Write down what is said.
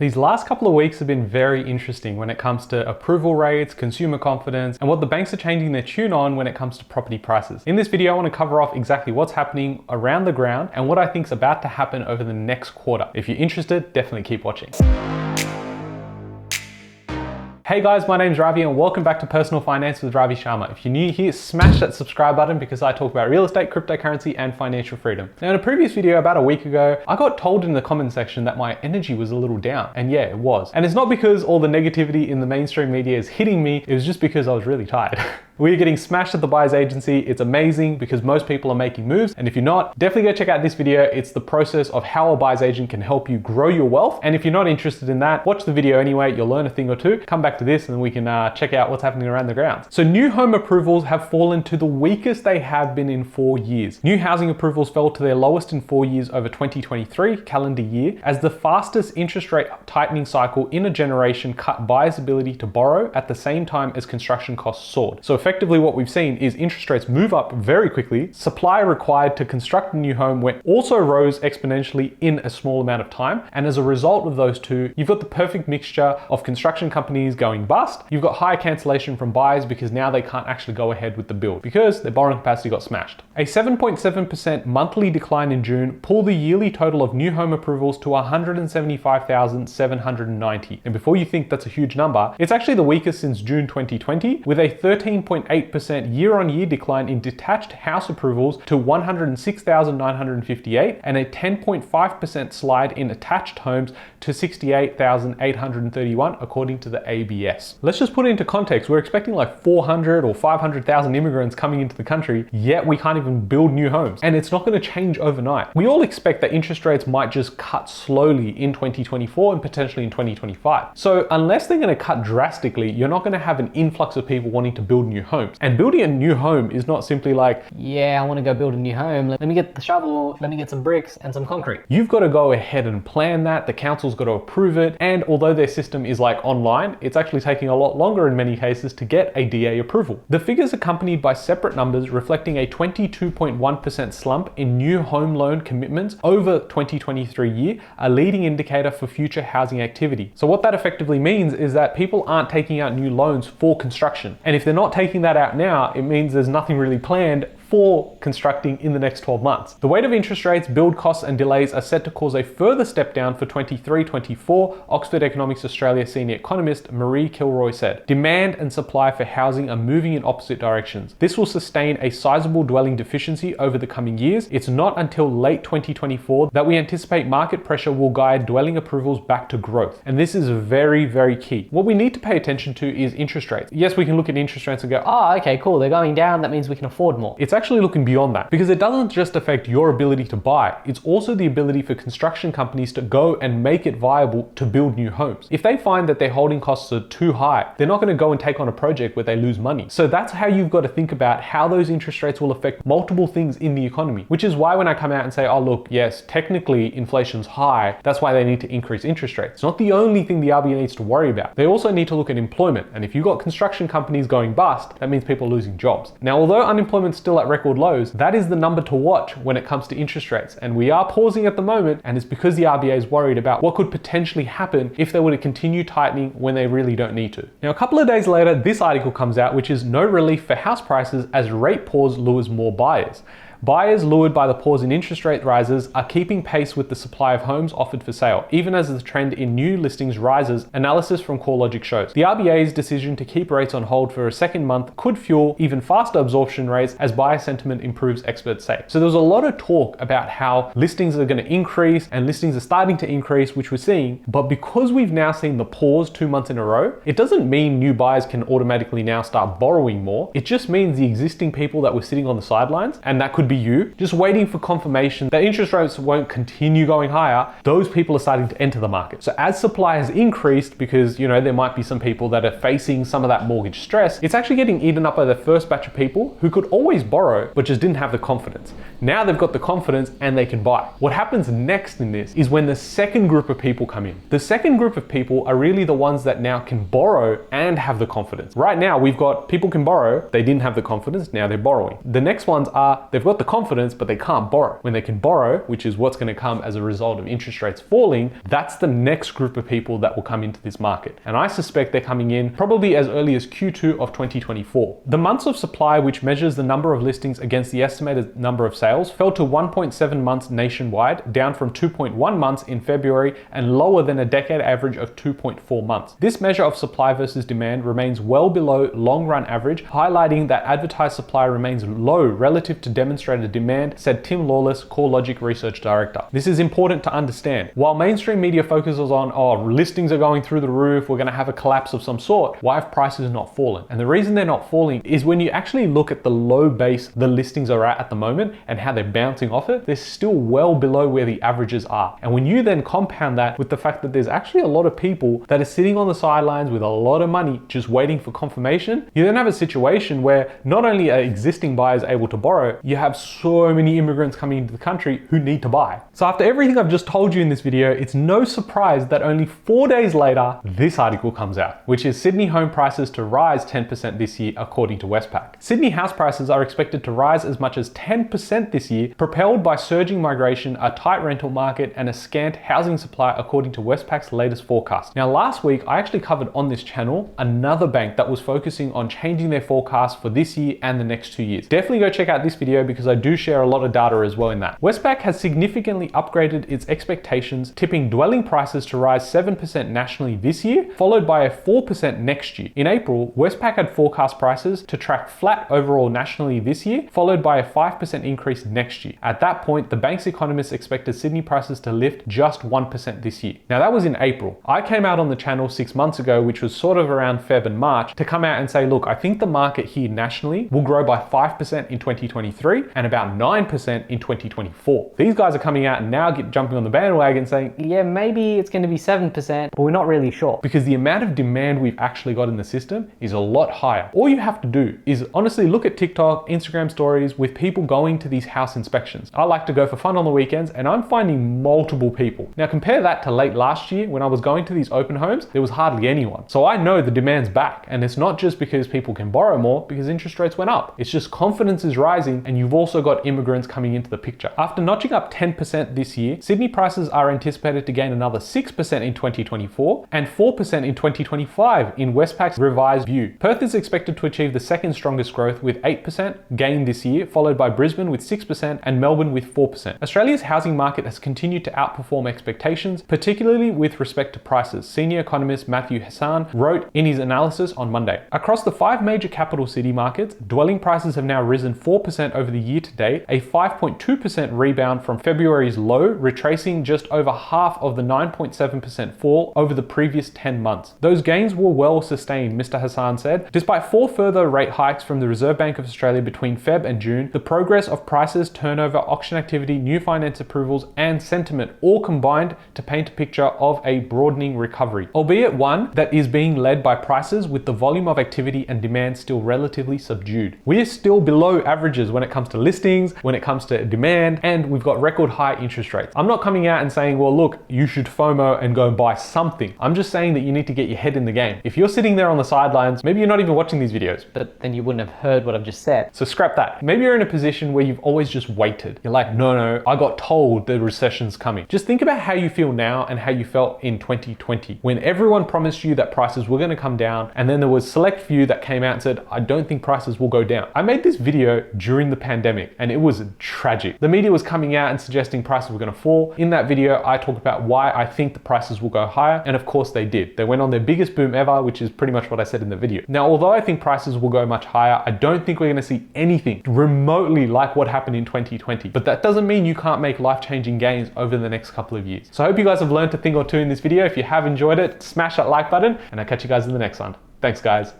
These last couple of weeks have been very interesting when it comes to approval rates, consumer confidence, and what the banks are changing their tune on when it comes to property prices. In this video, I want to cover off exactly what's happening around the ground and what I think is about to happen over the next quarter. If you're interested, definitely keep watching. Hey guys, my name's Ravi and welcome back to Personal Finance with Ravi Sharma. If you're new here, smash that subscribe button because I talk about real estate, cryptocurrency, and financial freedom. Now in a previous video about a week ago, I got told in the comment section that my energy was a little down. And yeah, it was. And it's not because all the negativity in the mainstream media is hitting me, it was just because I was really tired. We're getting smashed at the buyer's agency. It's amazing because most people are making moves. And if you're not, definitely go check out this video. It's the process of how a buyer's agent can help you grow your wealth. And if you're not interested in that, watch the video anyway. You'll learn a thing or two. Come back to this and we can check out what's happening around the grounds. So new home approvals have fallen to the weakest they have been in 4 years. New housing approvals fell to their lowest in 4 years over 2023 calendar year as the fastest interest rate tightening cycle in a generation cut buyers' ability to borrow at the same time as construction costs soared. So effectively what we've seen is interest rates move up very quickly. Supply required to construct a new home also rose exponentially in a small amount of time. And as a result of those two, you've got the perfect mixture of construction companies going bust. You've got high cancellation from buyers because now they can't actually go ahead with the build because their borrowing capacity got smashed. A 7.7% monthly decline in June pulled the yearly total of new home approvals to 175,790. And before you think that's a huge number, it's actually the weakest since June 2020 with a 13.8% year-on-year decline in detached house approvals to 106,958 and a 10.5% slide in attached homes to 68,831 according to the ABS. Let's just put it into context. We're expecting like 400 or 500,000 immigrants coming into the country, yet we can't even build new homes. And it's not going to change overnight. We all expect that interest rates might just cut slowly in 2024 and potentially in 2025. So unless they're going to cut drastically, you're not going to have an influx of people wanting to build new homes. And building a new home is not simply like, yeah, I want to go build a new home. Let me get the shovel, let me get some bricks and some concrete. You've got to go ahead and plan that. The council's got to approve it. And although their system is like online, it's actually taking a lot longer in many cases to get a DA approval. The figures accompanied by separate numbers reflecting a 22.1% slump in new home loan commitments over 2023 year, a leading indicator for future housing activity. So what that effectively means is that people aren't taking out new loans for construction. And if they're not taking that out now, it means there's nothing really planned for constructing in the next 12 months. The weight of interest rates, build costs and delays are set to cause a further step down for 23-24, Oxford Economics Australia senior economist Marie Kilroy said. Demand and supply for housing are moving in opposite directions. This will sustain a sizable dwelling deficiency over the coming years. It's not until late 2024 that we anticipate market pressure will guide dwelling approvals back to growth. And this is very, very key. What we need to pay attention to is interest rates. Yes, we can look at interest rates and go, oh, okay, cool, they're going down, that means we can afford more. It's actually looking beyond that because it doesn't just affect your ability to buy, it's also the ability for construction companies to go and make it viable to build new homes. If they find that their holding costs are too high, they're not going to go and take on a project where they lose money. So that's how you've got to think about how those interest rates will affect multiple things in the economy, which is why when I come out and say, oh look, yes, technically inflation's high, that's why they need to increase interest rates. It's not the only thing the RBA needs to worry about. They also need to look at employment. And if you've got construction companies going bust, that means people are losing jobs. Now, although unemployment's still at record lows, that is the number to watch when it comes to interest rates. And we are pausing at the moment, and it's because the RBA is worried about what could potentially happen if they were to continue tightening when they really don't need to. Now, a couple of days later, this article comes out, which is no relief for house prices as rate pause lures more buyers. Buyers lured by the pause in interest rate rises are keeping pace with the supply of homes offered for sale, even as the trend in new listings rises, analysis from CoreLogic shows. The RBA's decision to keep rates on hold for a second month could fuel even faster absorption rates as buyer sentiment improves, experts say. So there's a lot of talk about how listings are going to increase and listings are starting to increase, which we're seeing, but because we've now seen the pause 2 months in a row, it doesn't mean new buyers can automatically now start borrowing more. It just means the existing people that were sitting on the sidelines, and that could be you, just waiting for confirmation that interest rates won't continue going higher, those people are starting to enter the market. So as supply has increased, because there might be some people that are facing some of that mortgage stress, it's actually getting eaten up by the first batch of people who could always borrow, but just didn't have the confidence. Now they've got the confidence and they can buy. What happens next in this is when the second group of people come in. The second group of people are really the ones that now can borrow and have the confidence. Right now, we've got people can borrow, they didn't have the confidence, now they're borrowing. The next ones are, they've got the the confidence, but they can't borrow. When they can borrow, which is what's going to come as a result of interest rates falling, that's the next group of people that will come into this market. And I suspect they're coming in probably as early as Q2 of 2024. The months of supply, which measures the number of listings against the estimated number of sales, fell to 1.7 months nationwide, down from 2.1 months in February and lower than a decade average of 2.4 months. This measure of supply versus demand remains well below long-run average, highlighting that advertised supply remains low relative to demonstrated demand, said Tim Lawless, CoreLogic Research Director. This is important to understand. While mainstream media focuses on, listings are going through the roof, we're going to have a collapse of some sort, why have prices not fallen? And the reason they're not falling is when you actually look at the low base the listings are at the moment and how they're bouncing off it, they're still well below where the averages are. And when you then compound that with the fact that there's actually a lot of people that are sitting on the sidelines with a lot of money just waiting for confirmation, you then have a situation where not only are existing buyers able to borrow, you have so many immigrants coming into the country who need to buy. So after everything I've just told you in this video, it's no surprise that only 4 days later, this article comes out, which is Sydney home prices to rise 10% this year according to Westpac. Sydney house prices are expected to rise as much as 10% this year, propelled by surging migration, a tight rental market, and a scant housing supply according to Westpac's latest forecast. Now last week, I actually covered on this channel another bank that was focusing on changing their forecast for this year and the next 2 years. Definitely go check out this video because I do share a lot of data as well in that. Westpac has significantly upgraded its expectations, tipping dwelling prices to rise 7% nationally this year, followed by a 4% next year. In April, Westpac had forecast prices to track flat overall nationally this year, followed by a 5% increase next year. At that point, the bank's economists expected Sydney prices to lift just 1% this year. Now that was in April. I came out on the channel 6 months ago, which was sort of around Feb and March, to come out and say, look, I think the market here nationally will grow by 5% in 2023 and about 9% in 2024. These guys are coming out and now jumping on the bandwagon saying, Yeah, maybe it's going to be 7%, but we're not really sure. because the amount of demand we've actually got in the system is a lot higher. All you have to do is honestly look at TikTok, Instagram stories with people going to these house inspections. I like to go for fun on the weekends and I'm finding multiple people. Now compare that to late last year when I was going to these open homes, there was hardly anyone. So I know the demand's back, and it's not just because people can borrow more because interest rates went up. It's just confidence is rising, and you've also got immigrants coming into the picture. After notching up 10% this year, Sydney prices are anticipated to gain another 6% in 2024 and 4% in 2025 in Westpac's revised view. Perth is expected to achieve the second strongest growth with 8% gain this year, followed by Brisbane with 6% and Melbourne with 4%. Australia's housing market has continued to outperform expectations, particularly with respect to prices, senior economist Matthew Hassan wrote in his analysis on Monday. Across the 5 major capital city markets, dwelling prices have now risen 4% over the year to date, a 5.2% rebound from February's low, retracing just over half of the 9.7% fall over the previous 10 months. Those gains were well sustained, Mr. Hassan said. Despite 4 further rate hikes from the Reserve Bank of Australia between Feb and June, the progress of prices, turnover, auction activity, new finance approvals, and sentiment all combined to paint a picture of a broadening recovery, albeit one that is being led by prices with the volume of activity and demand still relatively subdued. We are still below averages when it comes to listings, when it comes to demand, and we've got record high interest rates. I'm not coming out and saying, well, look, you should FOMO and go and buy something. I'm just saying that you need to get your head in the game. If you're sitting there on the sidelines, maybe you're not even watching these videos. But then you wouldn't have heard what I've just said. So scrap that. Maybe you're in a position where you've always just waited. You're like, no, I got told the recession's coming. Just think about how you feel now and how you felt in 2020 when everyone promised you that prices were going to come down, and then there was select few that came out and said, I don't think prices will go down. I made this video during the pandemic and it was tragic. The media was coming out and suggesting prices were going to fall. In that video, I talked about why I think the prices will go higher, and of course they did. They went on their biggest boom ever, which is pretty much what I said in the video. Now, although I think prices will go much higher, I don't think we're going to see anything remotely like what happened in 2020. But that doesn't mean you can't make life-changing gains over the next couple of years. So I hope you guys have learned a thing or two in this video. If you have enjoyed it, smash that like button, and I'll catch you guys in the next one. Thanks, guys.